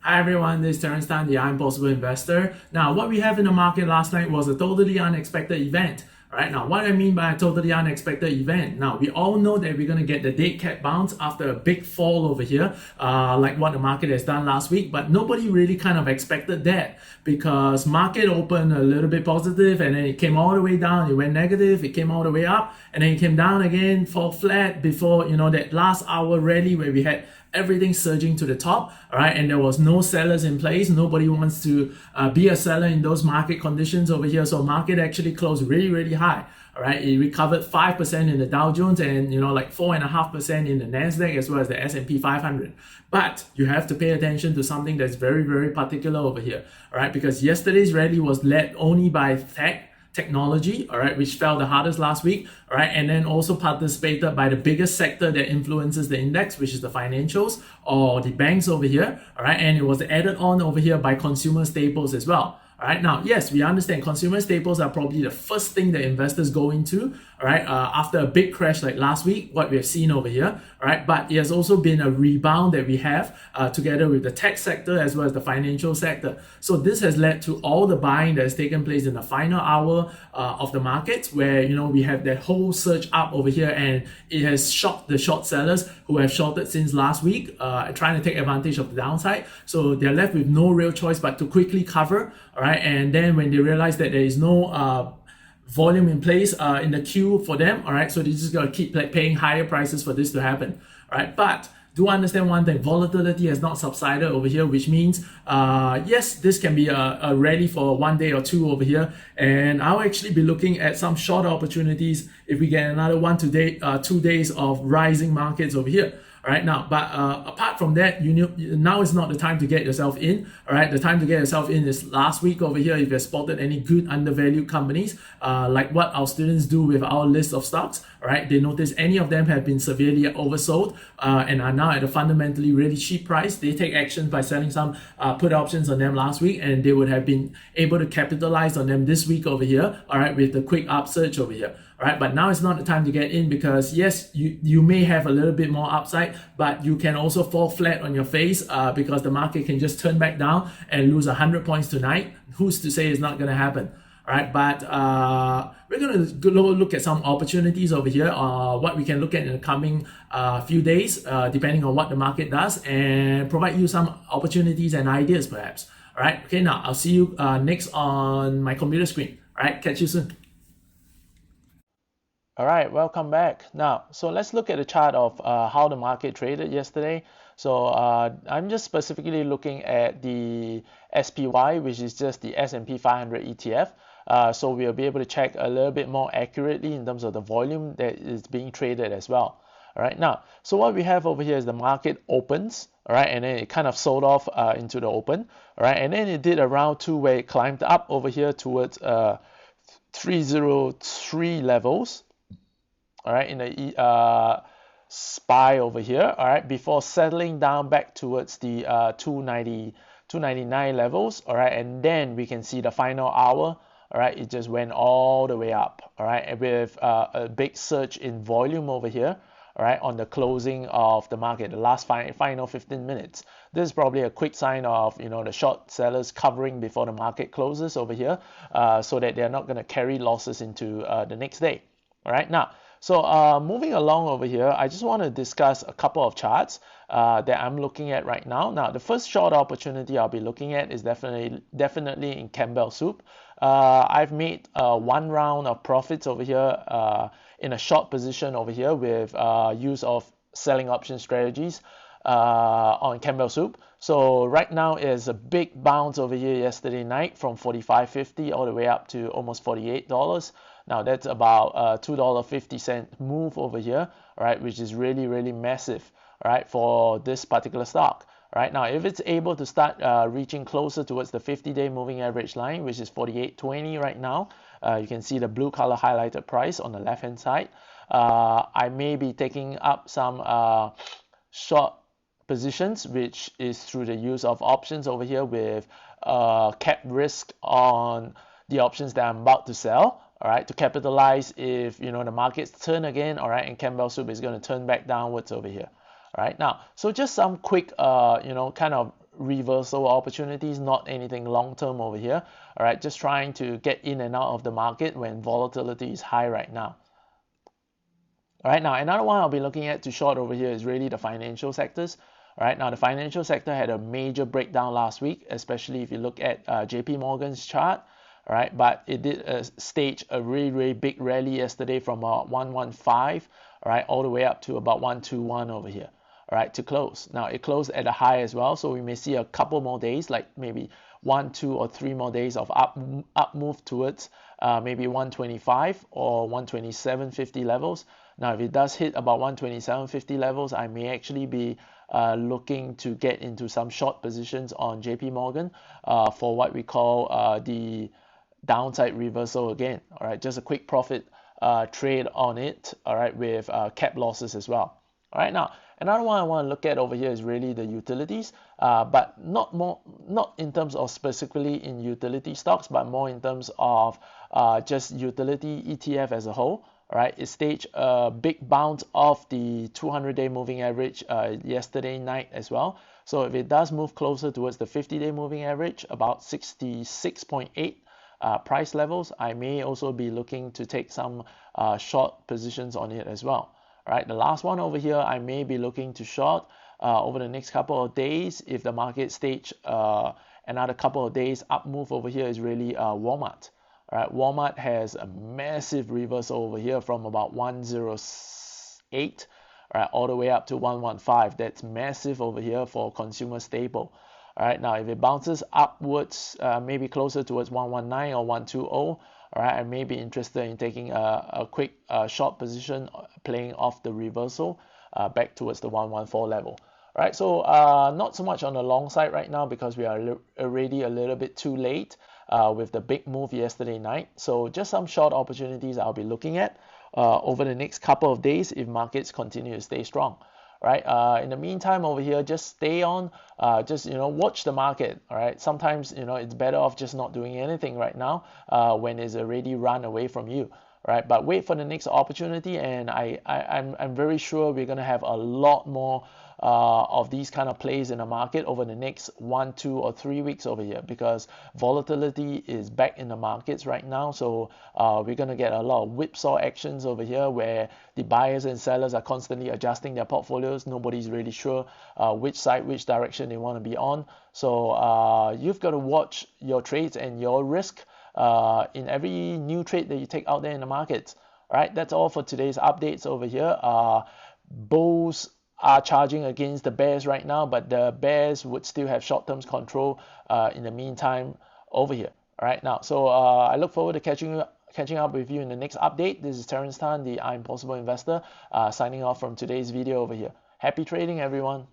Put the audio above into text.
Hi everyone, this is Terence Tan, the I'm Possible Investor. Now, what we have in the market last night was a totally unexpected event. All right, now what I mean by a totally unexpected event, now we all know that we're going to get the dead cat bounce after a big fall over here, like what the market has done last week, but nobody really kind of expected that because market opened a little bit positive and then it came all the way down, it went negative, it came all the way up, and then it came down again, fall flat before, that last hour rally where we had everything surging to the top, all right, and there was no sellers in place. Nobody wants to be a seller in those market conditions over here. So market actually closed really high. All right, it recovered 5% in the Dow Jones and like 4.5% in the Nasdaq as well as the S&P 500. But you have to pay attention to something that's very particular over here. All right, because yesterday's rally was led only by technology, all right, which fell the hardest last week, all right, and then also participated by the biggest sector that influences the index, which is the financials or the banks over here, all right, and it was added on over here by consumer staples as well. All right, now, yes, we understand consumer staples are probably the first thing that investors go into, all right, after a big crash like last week, what we have seen over here, all right, but it has also been a rebound that we have together with the tech sector as well as the financial sector. So this has led to all the buying that has taken place in the final hour of the market where, we have that whole surge up over here and it has shocked the short sellers who have shorted since last week, trying to take advantage of the downside. So they're left with no real choice but to quickly cover, all right, and then when they realize that there is no volume in place in the queue for them, all right, so they just gotta keep paying higher prices for this to happen, all right, but do understand one thing, volatility has not subsided over here, which means yes, this can be a rally for 1 day or two over here, and I'll actually be looking at some short opportunities if we get another 2 days of rising markets over here. All right, now, but apart from that, now is not the time to get yourself in. All right, the time to get yourself in is last week over here. If you spotted any good undervalued companies, like what our students do with our list of stocks, all right, they notice any of them have been severely oversold and are now at a fundamentally really cheap price. They take action by selling some put options on them last week, and they would have been able to capitalize on them this week over here. All right, with the quick upsurge over here. All right, but now it's not the time to get in because yes, you may have a little bit more upside, but you can also fall flat on your face because the market can just turn back down and lose 100 points tonight. Who's to say it's not going to happen? All right, but we're going to look at some opportunities over here, what we can look at in the coming few days, depending on what the market does, and provide you some opportunities and ideas perhaps. All right, okay, now I'll see you next on my computer screen. All right, catch you soon. All right, welcome back. Now, so let's look at the chart of how the market traded yesterday. So I'm just specifically looking at the SPY, which is just the S&P 500 ETF. So we'll be able to check a little bit more accurately in terms of the volume that is being traded as well. All right, now, so what we have over here is the market opens, all right, and then it kind of sold off into the open, all right, and then it did a round two where it climbed up over here towards 303 levels. All right, in the SPY over here, all right, before settling down back towards the 299 levels, all right, and then we can see the final hour, all right, it just went all the way up, all right, with a big surge in volume over here, all right, on the closing of the market, the last final 15 minutes. This is probably a quick sign of, the short sellers covering before the market closes over here, so that they're not going to carry losses into the next day, all right, now. So moving along over here, I just want to discuss a couple of charts that I'm looking at right now. Now, the first short opportunity I'll be looking at is definitely in Campbell Soup. I've made one round of profits over here in a short position over here with use of selling option strategies on Campbell Soup. So right now is a big bounce over here yesterday night from 45.50 all the way up to almost $48. Now that's about $2.50 move over here, all right, which is really massive, all right, for this particular stock. Right now, if it's able to start reaching closer towards the 50-day moving average line, which is 48.20 right now, you can see the blue color highlighted price on the left hand side. I may be taking up some short positions, which is through the use of options over here with cap risk on the options that I'm about to sell, all right, to capitalize if the markets turn again, all right, and Campbell Soup is going to turn back downwards over here. All right, now, so just some quick kind of reversal opportunities, not anything long term over here. All right, just trying to get in and out of the market when volatility is high right now. All right, now another one I'll be looking at to short over here is really the financial sectors. All right, now the financial sector had a major breakdown last week, especially if you look at JP Morgan's chart. All right, but it did stage a really big rally yesterday from 115, all right, all the way up to about 121 over here. All right, to close. Now it closed at a high as well, so we may see a couple more days, like maybe 1, 2, or 3 more days of up move towards maybe 125 or 127.50 levels. Now, if it does hit about 127.50 levels, I may actually be looking to get into some short positions on JP Morgan for what we call the downside reversal again. All right, just a quick profit trade on it. All right, with cap losses as well. All right, now another one I want to look at over here is really the utilities, but not in terms of specifically in utility stocks, but more in terms of just utility ETF as a whole. All right, it staged a big bounce off the 200-day moving average yesterday night as well. So if it does move closer towards the 50-day moving average, about 66.8 price levels, I may also be looking to take some short positions on it as well. All right, the last one over here, I may be looking to short over the next couple of days if the market stage another couple of days up move over here is really Walmart. All right, Walmart has a massive reversal over here from about 108, right, all the way up to 115. That's massive over here for consumer staple. All right, now if it bounces upwards, maybe closer towards 119 or 120, all right, I may be interested in taking a quick short position, playing off the reversal back towards the 114 level. All right, so not so much on the long side right now because we are already a little bit too late with the big move yesterday night. So just some short opportunities I'll be looking at over the next couple of days if markets continue to stay strong. Right. In the meantime, over here, just stay on. Just watch the market. All right. Sometimes it's better off just not doing anything right now when it's already run away from you. Right. But wait for the next opportunity, and I'm very sure we're gonna have a lot more of these kind of plays in the market over the next 1, 2, or 3 weeks over here because volatility is back in the markets right now. So we're going to get a lot of whipsaw actions over here where the buyers and sellers are constantly adjusting their portfolios. Nobody's really sure which side, which direction they want to be on. So you've got to watch your trades and your risk in every new trade that you take out there in the markets. All right, that's all for today's updates over here. Bulls are charging against the bears right now, but the bears would still have short-term control in the meantime over here. All right, now, so I look forward to catching up with you in the next update. This is Terence Tan, the I'm Possible Investor, signing off from today's video over here. Happy trading, everyone.